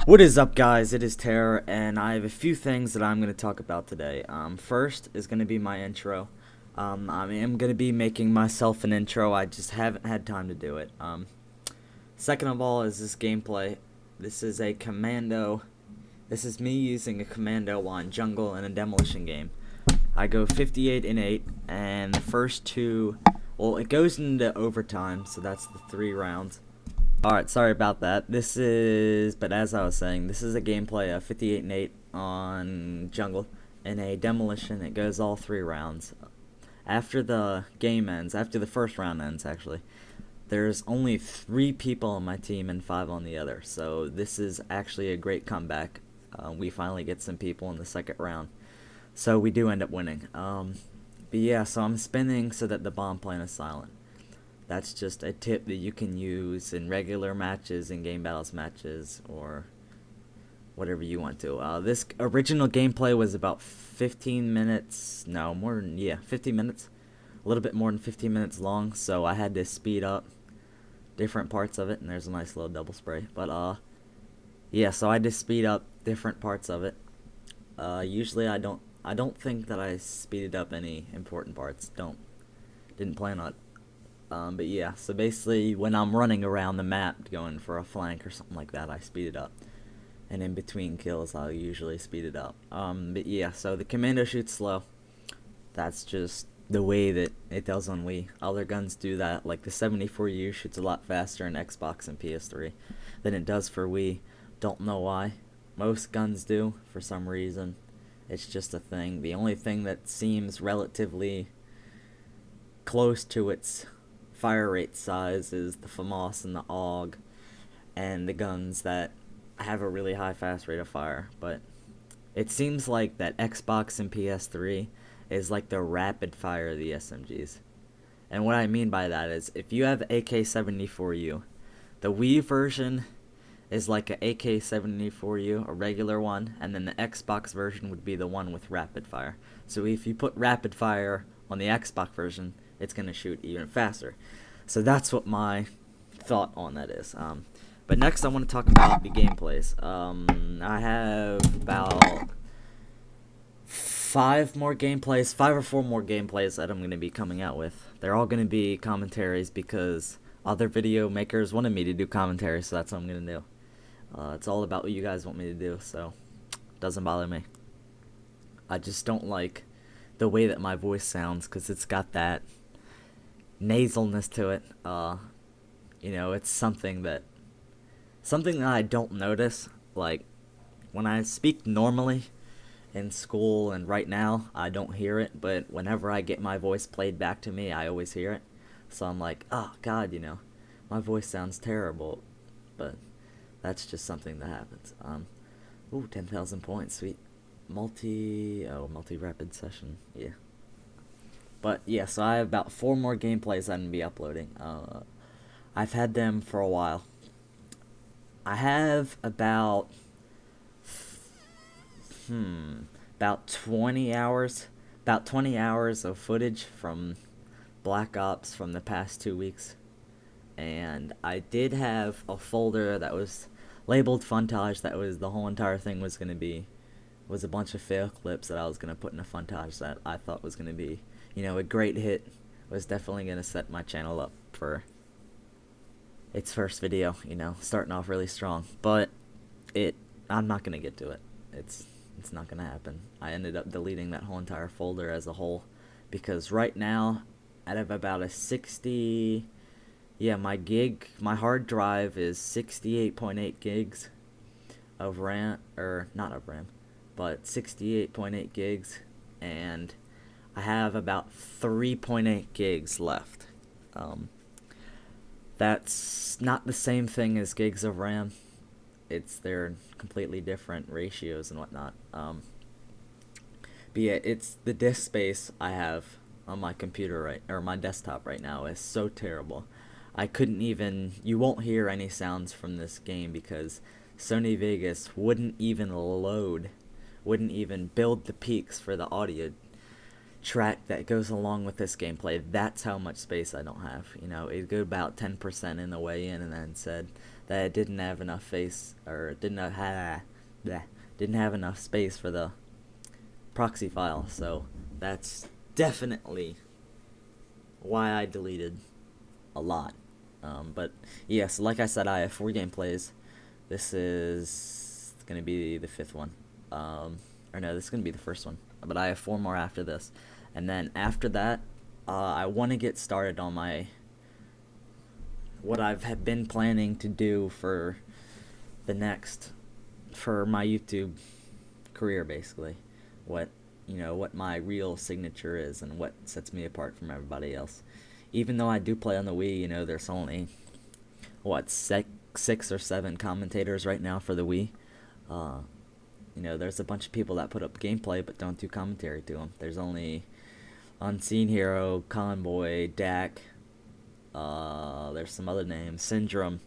What is up, guys? It is Terror, and I have a few things that I'm going to talk about today. First is going to be my intro. I am going to be making myself an intro. I just haven't had time to do it. Second of all is this gameplay. This is a Commando. This is me using a Commando on Jungle in a Demolition game. I go 58 and 8, and the first two, well, it goes into overtime, so that's the 3 rounds. Alright, sorry about that. But as I was saying, this is a gameplay of 58 and 8 on Jungle in a Demolition. It goes all 3 rounds. After the game ends, after the first round ends actually, there's only 3 people on my team and 5 on the other. So this is actually a great comeback. We finally get some people in the second round. So we do end up winning. But yeah, so I'm spinning so that the bomb plane is silent. That's just a tip that you can use in regular matches, in game battles matches, or whatever you want to. This original gameplay was about 15 minutes, no, more than, 15 minutes, a little bit more than 15 minutes long, so I had to speed up different parts of it, and there's a nice little double spray, but, yeah, so I had to speed up different parts of it. Usually I don't think that I speeded up any important parts, didn't plan on it. But yeah, so basically when I'm running around the map going for a flank or something like that, I speed it up. And in between kills, I'll usually speed it up. But yeah, so the Commando shoots slow. That's just the way that it does on Wii. Other guns do that, like the 74U shoots a lot faster in Xbox and PS3 than it does for Wii. Don't know why. Most guns do, for some reason. It's just a thing. The only thing that seems relatively close to its fire rate size is the FAMAS and the AUG and the guns that have a really high fast rate of fire, but it seems like that Xbox and PS3 is like the rapid fire of the SMGs. And what I mean by that is if you have AK-74U, the Wii version is like a AK-74U, a regular one, and then the Xbox version would be the one with rapid fire. So if you put rapid fire on the Xbox version, it's going to shoot even faster. So that's what my thought on that is. But next I want to talk about the gameplays. I have about 5 or 4 more gameplays that I'm going to be coming out with. They're all going to be commentaries because other video makers wanted me to do commentaries, so that's what I'm going to do. It's all about what you guys want me to do, so it doesn't bother me. I just don't like the way that my voice sounds because it's got that nasalness to it. You know, it's something that I don't notice. Like when I speak normally in school and right now, I don't hear it, but whenever I get my voice played back to me, I always hear it. So I'm like, oh god, you know, my voice sounds terrible, but that's just something that happens. Ooh, 10,000 points, sweet. Multi-rapid session, yeah. But yeah, so I have about 4 more gameplays I'm going to be uploading. I've had them for a while. I have about 20 hours of footage from Black Ops from the past 2 weeks. And I did have a folder that was labeled Funtage, that was the whole entire thing was going to be, was a bunch of fail clips that I was going to put in a Funtage that I thought was going to be, you know, a great hit. Was definitely going to set my channel up for its first video, you know, starting off really strong. But I'm not going to get to it. It's not going to happen. I ended up deleting that whole entire folder as a whole because right now, out of about a 60, my hard drive is 68.8 gigs of RAM, or not of RAM, but 68.8 gigs, and I have about 3.8 gigs left. That's not the same thing as gigs of RAM. They're completely different ratios and whatnot. But yeah, it's the disk space I have on my computer my desktop right now is so terrible. You won't hear any sounds from this game because Sony Vegas wouldn't even build the peaks for the audio. track that goes along with this gameplay. That's how much space I don't have. You know, it go about 10% in the way in, and then said that it didn't have enough space, or didn't have enough space for the proxy file. So that's definitely why I deleted a lot. But yeah, so like I said, I have 4 gameplays. This is gonna be the 5th one. Or no, this is gonna be the first one. But I have 4 more after this, and then after that, I want to get started on what I've been planning to do for my YouTube career, basically. What my real signature is and what sets me apart from everybody else. Even though I do play on the Wii, there's only 6 or 7 commentators right now for the Wii. There's a bunch of people that put up gameplay but don't do commentary to them. There's only Unseen Hero, Convoy, Dak, there's some other names, Syndrome,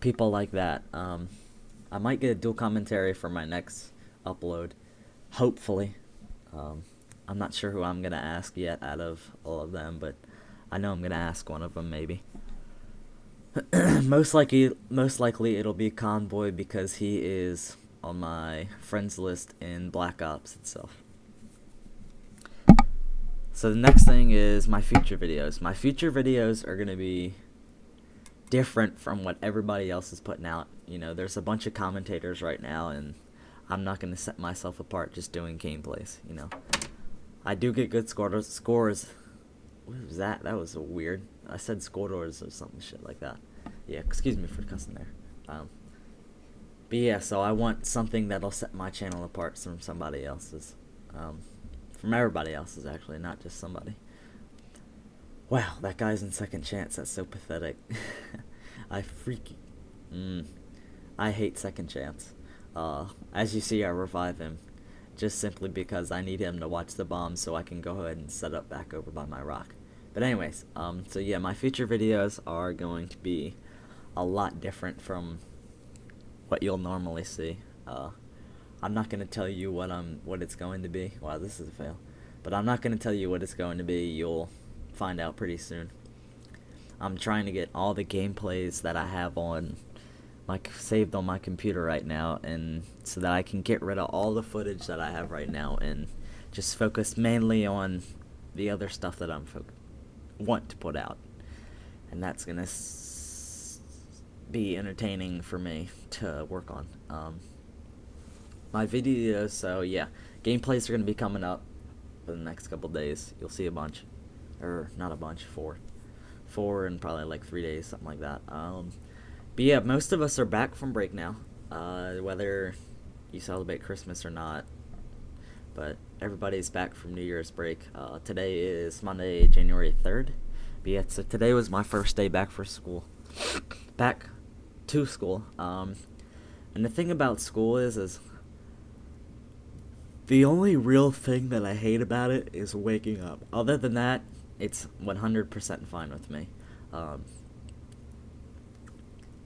people like that. I might get a dual commentary for my next upload, hopefully. I'm not sure who I'm going to ask yet out of all of them, but I know I'm going to ask one of them maybe. Most likely it'll be Convoy because he is on my friends list in Black Ops itself. So the next thing is my future videos. My future videos are going to be different from what everybody else is putting out. There's a bunch of commentators right now, and I'm not going to set myself apart just doing gameplays. I do get good scores. What was that? That was weird. I said scores or something shit like that. Yeah, excuse me for cussing there. But yeah, so I want something that'll set my channel apart from somebody else's. From everybody else's, actually, not just somebody. Wow, that guy's in second chance. That's so pathetic. I hate second chance. As you see, I revive him just simply because I need him to watch the bomb so I can go ahead and set up back over by my rock. But anyways, so yeah, my future videos are going to be a lot different from what you'll normally see. I'm not going to tell you what it's going to be. Wow, this is a fail. But I'm not going to tell you what it's going to be. You'll find out pretty soon. I'm trying to get all the gameplays that I have saved on my computer right now, and so that I can get rid of all the footage that I have right now and just focus mainly on the other stuff that want to put out. And that's going to be entertaining for me to work on. My videos, so yeah, gameplays are going to be coming up for the next couple days. You'll see a bunch, or not a bunch, 4 in probably like 3 days, something like that. But yeah, most of us are back from break now, whether you celebrate Christmas or not, but everybody's back from New Year's break. Today is Monday, January 3rd, but yeah, so today was my first day back to school. And the thing about school is the only real thing that I hate about it is waking up. Other than that, it's 100% fine with me.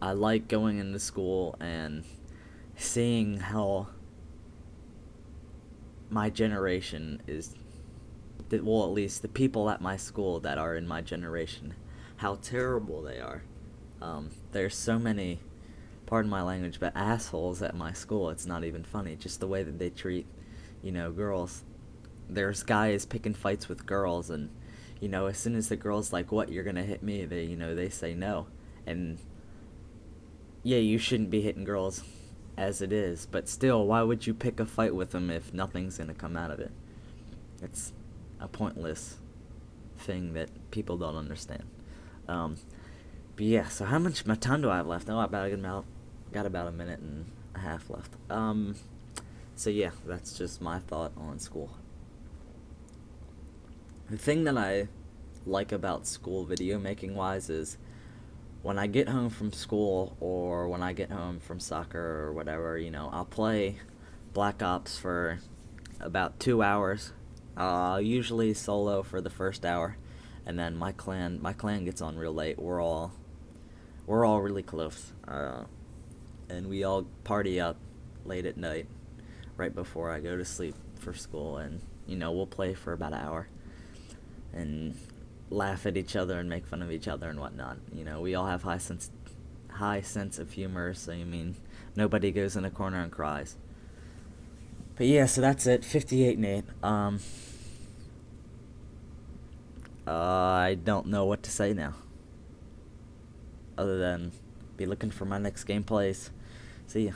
I like going into school and seeing how my generation is, well, at least the people at my school that are in my generation, how terrible they are. There's so many, pardon my language, but assholes at my school. It's not even funny. Just the way that they treat, girls. There's guys picking fights with girls, and, as soon as the girl's like, what, you're gonna hit me? They say no. And, yeah, you shouldn't be hitting girls as it is, but still, why would you pick a fight with them if nothing's gonna come out of it? It's a pointless thing that people don't understand. But yeah, so how much time do I have left? Oh, got about a minute and a half left. So yeah, that's just my thought on school. The thing that I like about school video making wise is when I get home from school or when I get home from soccer or whatever, I'll play Black Ops for about 2 hours, usually solo for the first hour, and then my clan gets on real late. We're all really close, and we all party up late at night right before I go to sleep for school, and we'll play for about an hour. and laugh at each other and make fun of each other and whatnot. You know, we all have high sense of humor, so you mean nobody goes in a corner and cries. But yeah, so that's it. 58 and 8. I don't know what to say now, other than be looking for my next gameplays. See ya.